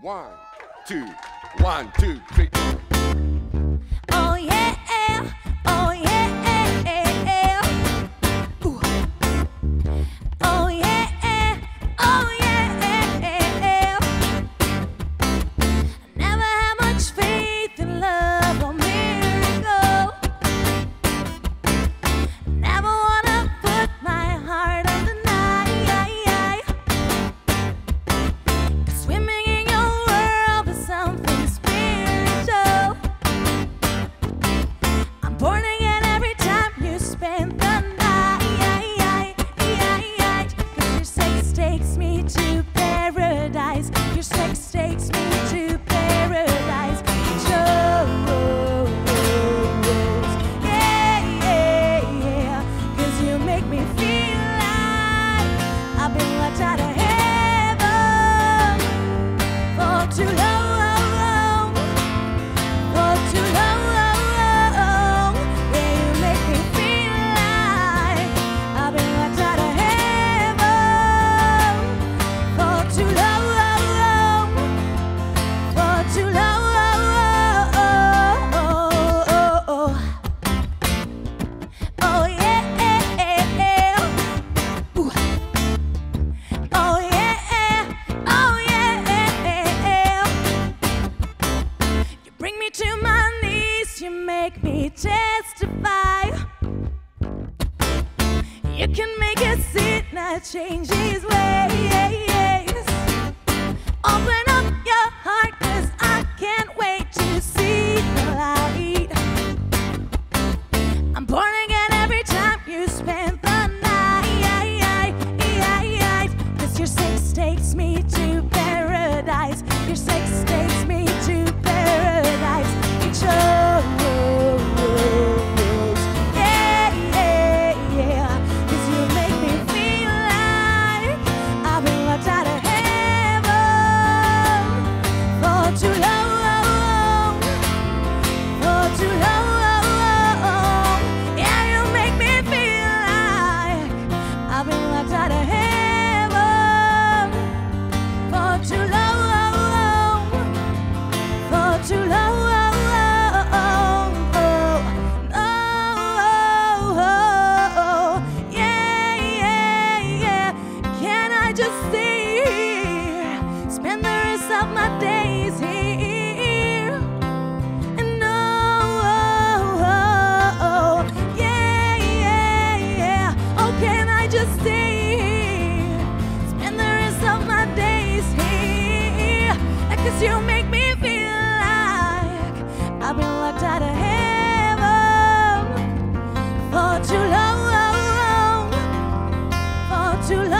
One, two, 1, 2, 3. Oh yeah, oh yeah, ooh. Oh yeah, oh yeah. Never had much faith in love or miracle. Never wanna put my heart on the night. 'Cause swimming in your world is something spiritual. I'm born again every time you spend the night. 'Cause your sex takes me to paradise. Your sex takes me to paradise. Shows, yeah. 'Cause you make me feel like I've been locked out of heaven for too long. For too long. Yeah, you make me feel like I've been locked out of heaven for too long. For too long. Oh yeah. Ooh. Oh yeah. Oh yeah. You bring me to my knees, you make me testify. You can make a sinner change his ways. Open up your heart, 'cause I can't wait to see the light. I'm born again every time you spend the night. 'Cause your sex takes me to paradise. Your sex takes me to paradise. It shows, yeah. 'Cause you make me feel like I've been locked out of heaven for too long. For too long. Yeah, you make me feel like I've been locked out of heaven for too long. For too long. Oh, yeah. Can I just stay here? Spend the rest of my days here. And yeah. Oh, can I just stay here? Spend the rest of my days here. 'Cause you make me feel like I've been locked out of heaven for too long. For too long.